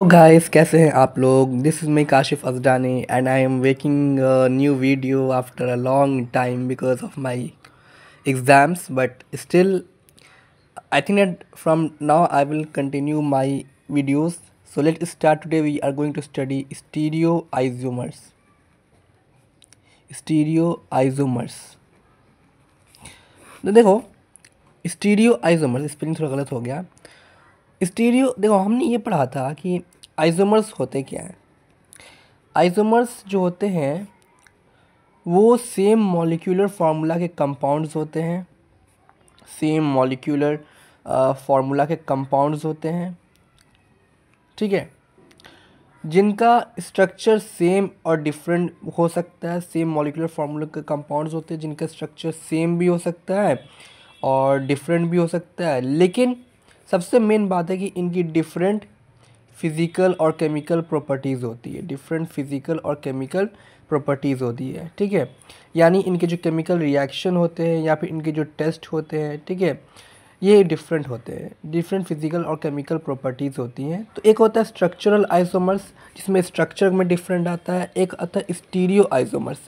Guys, कैसे हैं आप लोग। This is my Kashif Azdani and I am making new video after a long time because of my exams, but still I think that from now I will continue my videos. So let's start. Today we are going to study stereoisomers. Stereoisomers. तो देखो, stereo isomers spelling थोड़ा गलत हो गया। Stereo देखो, हमने ये पढ़ा था कि आइसोमर्स होते क्या हैं। आइसोमर्स जो होते हैं वो सेम मॉलिक्यूलर फार्मूला के कंपाउंड्स होते हैं। सेम मॉलिक्यूलर फार्मूला के कंपाउंड्स होते हैं, ठीक है, जिनका स्ट्रक्चर सेम और डिफरेंट हो सकता है। सेम मॉलिक्यूलर फार्मूला के कंपाउंड्स होते हैं जिनका स्ट्रक्चर सेम भी हो सकता है और डिफरेंट भी हो सकता है, लेकिन सबसे मेन बात है कि इनकी डिफरेंट फिज़िकल और केमिकल प्रॉपर्टीज़ होती है। डिफरेंट फिज़िकल और केमिकल प्रॉपर्टीज़ होती है, ठीक है। यानी इनके जो केमिकल रिएक्शन होते हैं या फिर इनके जो टेस्ट होते हैं, ठीक है, ये डिफरेंट होते हैं। डिफरेंट फिज़िकल और केमिकल प्रॉपर्टीज़ होती हैं। तो एक होता है स्ट्रक्चरल आइसोमर्स जिसमें स्ट्रक्चर में डिफरेंट आता है, एक आता है स्टीरियो आइसोमर्स।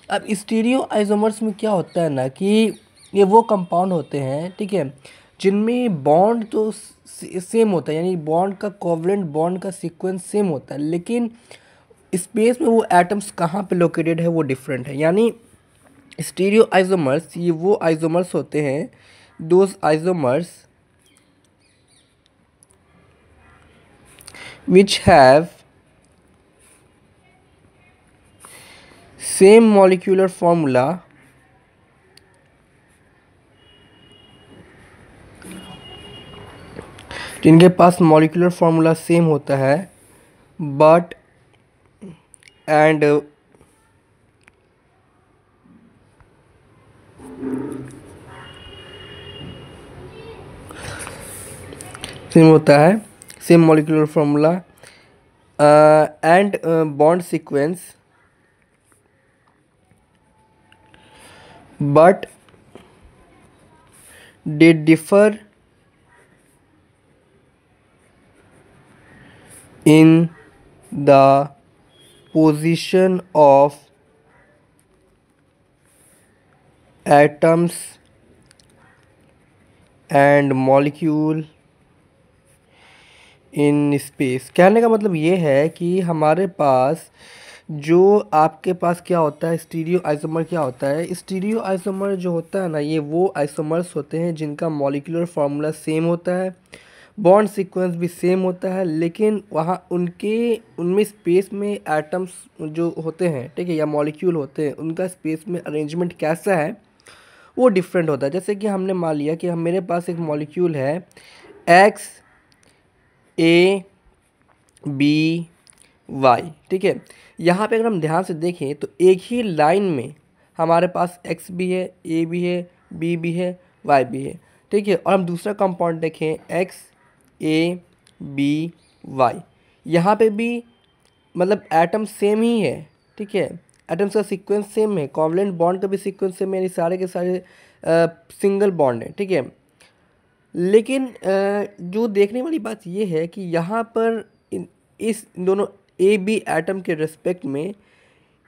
अब स्टीरियो आइसोमर्स में क्या होता है ना कि ये वो कंपाउंड होते हैं, ठीक है, जिनमें बॉन्ड तो सेम होता है, यानी बॉन्ड का कोवलेंट बॉन्ड का सीक्वेंस सेम होता है, लेकिन स्पेस में वो एटम्स कहाँ पे लोकेटेड है वो डिफरेंट है। यानी स्टीरियो आइसोमर्स ये वो आइसोमर्स होते हैं, those isomers which have same molecular formula जिनके पास मॉलिक्यूलर फार्मूला सेम होता है बट एंड सेम होता है, same molecular formula and bond sequence, but they differ in the position of atoms and molecule in space। कहने का मतलब ये है कि हमारे पास जो आपके पास क्या होता है, स्टीरियो आइसोमर क्या होता है। स्टीरियो आइसोमर जो होता है ना, ये वो आइसोमर्स होते हैं जिनका मॉलिक्यूलर फार्मूला सेम होता है, बॉन्ड सीक्वेंस भी सेम होता है, लेकिन वहाँ उनमें स्पेस में एटम्स जो होते हैं, ठीक है, या मॉलिक्यूल होते हैं, उनका स्पेस में अरेंजमेंट कैसा है वो डिफरेंट होता है। जैसे कि हमने मान लिया कि मेरे पास एक मॉलिक्यूल है एक्स ए बी वाई, ठीक है। यहाँ पे अगर हम ध्यान से देखें तो एक ही लाइन में हमारे पास एक्स भी है, ए भी है, बी भी है, वाई भी है, ठीक है। और हम दूसरा कंपाउंड देखें एक्स ए बी वाई, यहाँ पे भी मतलब एटम सेम ही है, ठीक है, एटम्स का सीक्वेंस सेम है, कोवलेंट बॉन्ड का भी सीक्वेंस सेम है, यानी सारे के सारे सिंगल बॉन्ड है, ठीक है। लेकिन जो देखने वाली बात ये है कि यहाँ पर इस दोनों ए बी एटम के रिस्पेक्ट में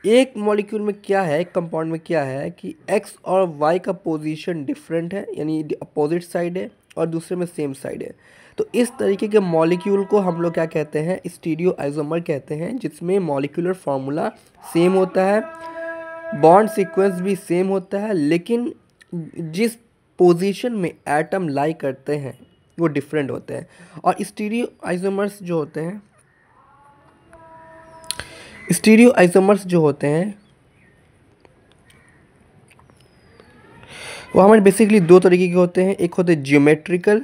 एक मॉलिक्यूल में क्या है, एक कंपाउंड में क्या है कि एक्स और वाई का पोजीशन डिफरेंट है, यानी अपोजिट साइड है, और दूसरे में सेम साइड है। तो इस तरीके के मॉलिक्यूल को हम लोग क्या कहते हैं, स्टीरियो आइसोमर कहते हैं, जिसमें मॉलिक्यूलर फार्मूला सेम होता है, बॉन्ड सीक्वेंस भी सेम होता है, लेकिन जिस पोजीशन में एटम लाई करते हैं वो डिफरेंट होते हैं। और स्टीरियो आइसोमर्स जो होते हैं, स्टीरियो आइसोमर्स जो होते हैं वो हमारे बेसिकली दो तरीके के होते हैं। एक होते हैं जियोमेट्रिकल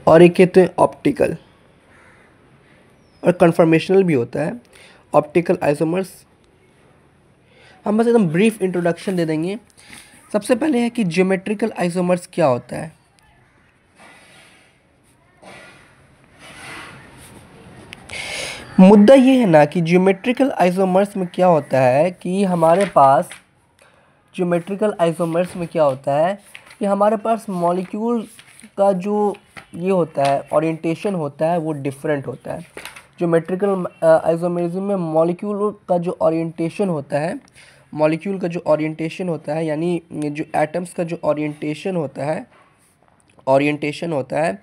और एक कहते हैं ऑप्टिकल, और कन्फर्मेशनल भी होता है। ऑप्टिकल आइसोमर्स हम बस एकदम ब्रीफ इंट्रोडक्शन दे देंगे। सबसे पहले है कि जियोमेट्रिकल आइसोमर्स क्या होता है। मुद्दा ये है ना कि ज्योमेट्रिकल आइसोमर्स में क्या होता है कि हमारे पास ज्योमेट्रिकल आइसोमर्स में क्या होता है कि हमारे पास मॉलिक्यूल का जो ये होता है ओरिएंटेशन होता है वो डिफरेंट होता है। ज्योमेट्रिकल आइसोमेरिज्म में मॉलिक्यूल का जो ओरिएंटेशन होता है, मॉलिक्यूल का जो ओरिएंटेशन होता है यानी जो एटम्स का जो ओरिएंटेशन होता है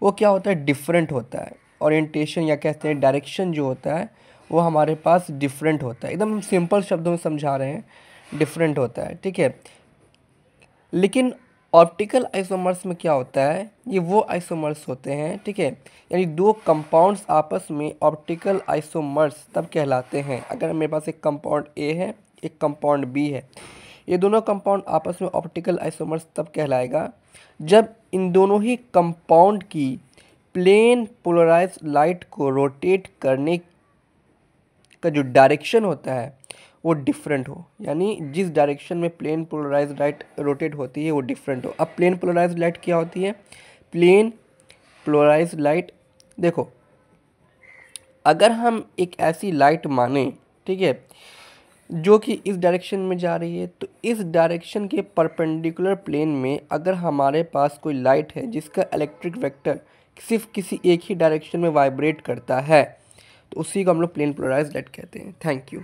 वो क्या होता है, डिफरेंट होता है। ओरिएंटेशन या कहते हैं डायरेक्शन जो होता है वो हमारे पास डिफरेंट होता है। एकदम सिंपल शब्दों में समझा रहे हैं, डिफरेंट होता है, ठीक है। लेकिन ऑप्टिकल आइसोमर्स में क्या होता है, ये वो आइसोमर्स होते हैं, ठीक है, यानी दो कंपाउंड्स आपस में ऑप्टिकल आइसोमर्स तब कहलाते हैं अगर मेरे पास एक कंपाउंड ए है, एक कंपाउंड बी है। ये दोनों कंपाउंड आपस में ऑप्टिकल आइसोमर्स तब कहलाएगा जब इन दोनों ही कंपाउंड की प्लेन पोलराइज लाइट को रोटेट करने का जो डायरेक्शन होता है वो डिफरेंट हो, यानी जिस डायरेक्शन में प्लेन पोलराइज्ड लाइट रोटेट होती है वो डिफरेंट हो। अब प्लेन पोलराइज्ड लाइट क्या होती है, प्लेन पोलराइज्ड लाइट, देखो अगर हम एक ऐसी लाइट माने, ठीक है, जो कि इस डायरेक्शन में जा रही है, तो इस डायरेक्शन के परपेंडिकुलर प्लेन में अगर हमारे पास कोई लाइट है जिसका इलेक्ट्रिक वेक्टर सिर्फ किसी एक ही डायरेक्शन में वाइब्रेट करता है तो उसी को हम लोग प्लेन पोलराइज्ड लाइट कहते हैं। Thank you.